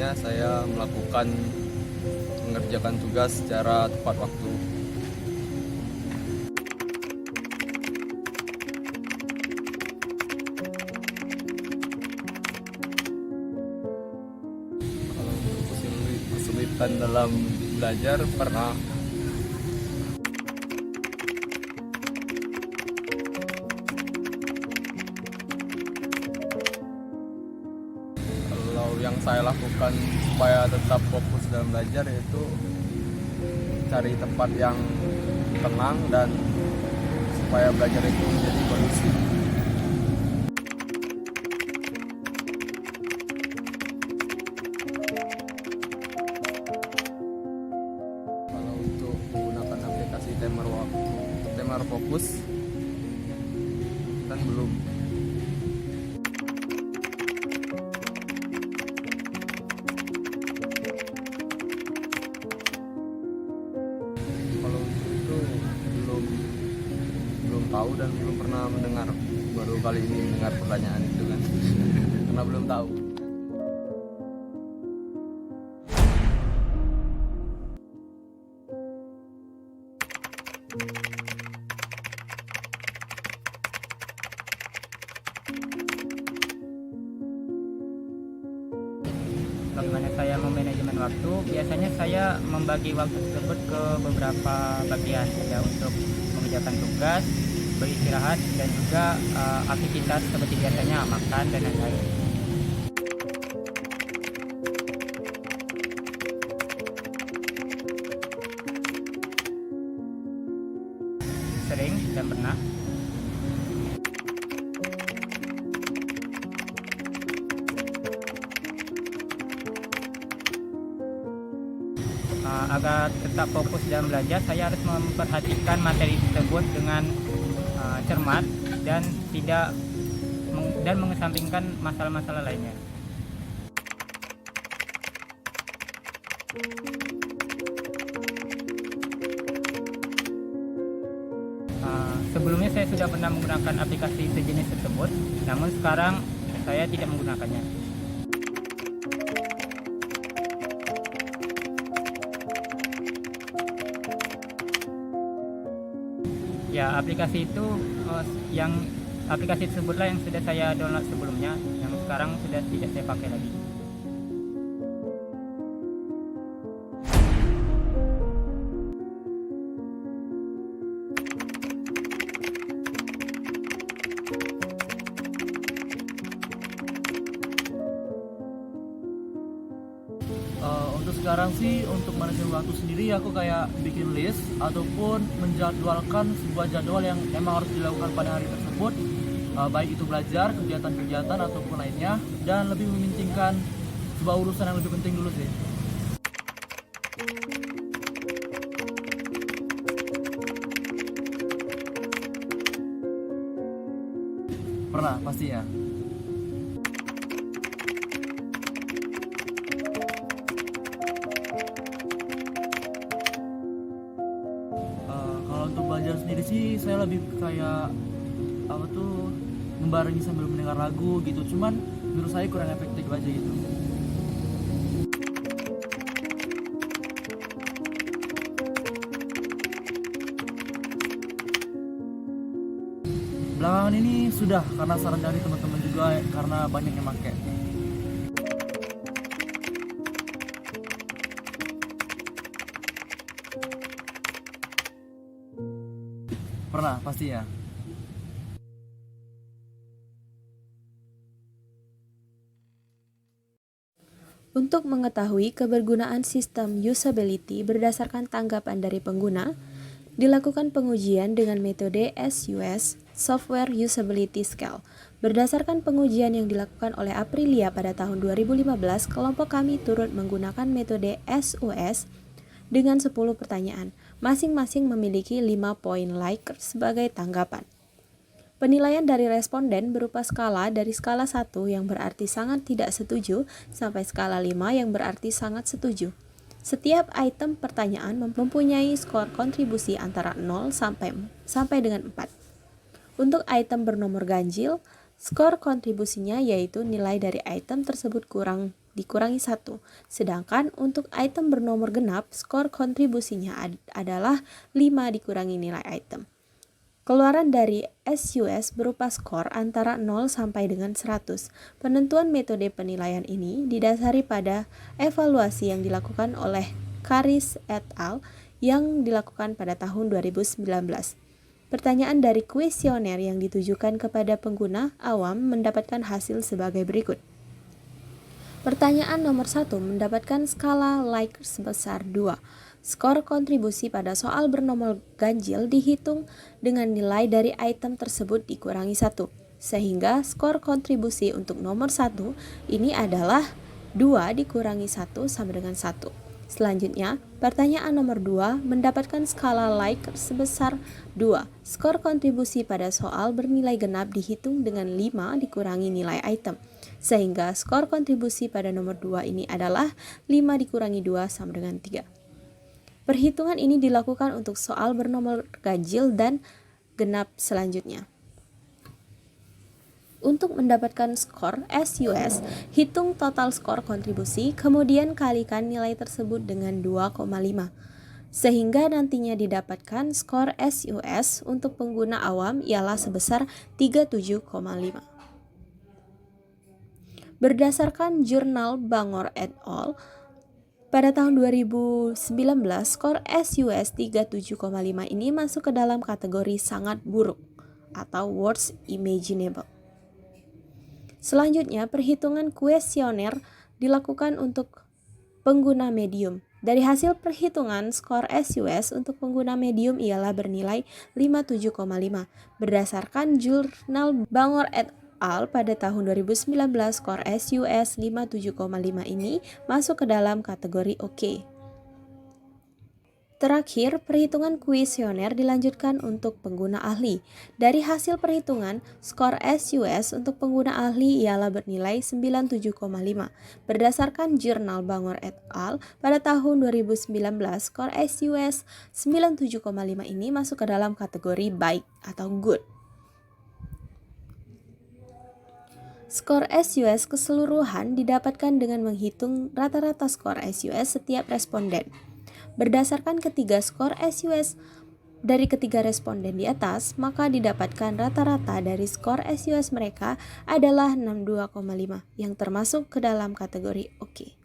kalinya saya mengerjakan tugas secara tepat waktu. Kalau untuk kesulitan dalam belajar pernah. Kalau yang saya lakukan supaya tetap fokus dalam belajar yaitu cari tempat yang tenang dan supaya belajar itu menjadi kondusif. Kalau untuk menggunakan aplikasi timer waktu, timer fokus kan belum. Kalau untuk itu belum tahu dan belum pernah mendengar, baru kali ini mendengar pertanyaan itu kan karena belum tahu. Bagaimana saya memanajemen waktu? Biasanya saya membagi waktu tersebut ke beberapa bagian, ya, untuk mengerjakan tugas, beristirahat, dan juga aktivitas seperti biasanya makan dan lain-lain. Sering dan pernah. Agar tetap fokus dalam belajar, saya harus memperhatikan materi tersebut dengan cermat dan mengesampingkan masalah-masalah lainnya. Sebelumnya saya sudah pernah menggunakan aplikasi sejenis tersebut, namun sekarang saya tidak menggunakannya. Ya, aplikasi itu aplikasi tersebutlah yang sudah saya download sebelumnya, yang sekarang sudah tidak saya pakai lagi. Untuk sekarang sih, untuk manajemen waktu sendiri aku kayak bikin list ataupun menjadwalkan sebuah jadwal yang emang harus dilakukan pada hari tersebut, baik itu belajar, kegiatan-kegiatan ataupun lainnya, dan lebih mementingkan sebuah urusan yang lebih penting dulu sih. Pernah, pastinya. Kalau untuk belajar sendiri sih, saya lebih kayak membarengi sambil mendengar lagu gitu. Cuman menurut saya kurang efektif aja gitu. Belakangan ini sudah, karena saran dari teman-teman juga, karena banyak yang pakai. Pernah, pastinya. Untuk mengetahui kebergunaan sistem usability berdasarkan tanggapan dari pengguna, dilakukan pengujian dengan metode SUS (Software Usability Scale). Berdasarkan pengujian yang dilakukan oleh Aprilia pada tahun 2015, kelompok kami turut menggunakan metode SUS dengan 10 pertanyaan. Masing-masing memiliki 5 poin like sebagai tanggapan. Penilaian dari responden berupa skala dari skala 1 yang berarti sangat tidak setuju sampai skala 5 yang berarti sangat setuju. Setiap item pertanyaan mempunyai skor kontribusi antara 0 sampai dengan 4. Untuk item bernomor ganjil, skor kontribusinya yaitu nilai dari item tersebut kurang dikurangi 1. Sedangkan untuk item bernomor genap, skor kontribusinya adalah 5 dikurangi nilai item. Keluaran dari SUS berupa skor antara 0 sampai dengan 100. Penentuan metode penilaian ini didasari pada evaluasi yang dilakukan oleh Karis et al. Yang dilakukan pada tahun 2019. Pertanyaan dari kuesioner yang ditujukan kepada pengguna awam mendapatkan hasil sebagai berikut. Pertanyaan nomor 1 mendapatkan skala Likert sebesar 2. Skor kontribusi pada soal bernomor ganjil dihitung dengan nilai dari item tersebut dikurangi 1. Sehingga skor kontribusi untuk nomor 1 ini adalah 2 dikurangi 1 sama dengan 1. Selanjutnya, pertanyaan nomor 2 mendapatkan skala Likert sebesar 2. Skor kontribusi pada soal bernilai genap dihitung dengan 5 dikurangi nilai item. Sehingga skor kontribusi pada nomor 2 ini adalah 5 dikurangi 2 sama dengan 3. Perhitungan ini dilakukan untuk soal bernomor ganjil dan genap selanjutnya. Untuk mendapatkan skor SUS, hitung total skor kontribusi, kemudian kalikan nilai tersebut dengan 2,5. Sehingga nantinya didapatkan skor SUS untuk pengguna awam ialah sebesar 37,5. Berdasarkan jurnal Bangor et al. Pada tahun 2019, skor SUS 37,5 ini masuk ke dalam kategori sangat buruk atau worst imaginable. Selanjutnya, perhitungan kuesioner dilakukan untuk pengguna medium. Dari hasil perhitungan, skor SUS untuk pengguna medium ialah bernilai 57,5. Berdasarkan jurnal Bangor et al. Pada tahun 2019, skor SUS 57,5 ini masuk ke dalam kategori oke. Terakhir, perhitungan kuesioner dilanjutkan untuk pengguna ahli. Dari hasil perhitungan, skor SUS untuk pengguna ahli ialah bernilai 97,5. Berdasarkan jurnal Bangor et al. Pada tahun 2019, skor SUS 97,5 ini masuk ke dalam kategori baik atau good. Skor SUS keseluruhan didapatkan dengan menghitung rata-rata skor SUS setiap responden. Berdasarkan ketiga skor SUS dari ketiga responden di atas, maka didapatkan rata-rata dari skor SUS mereka adalah 62,5 yang termasuk ke dalam kategori oke.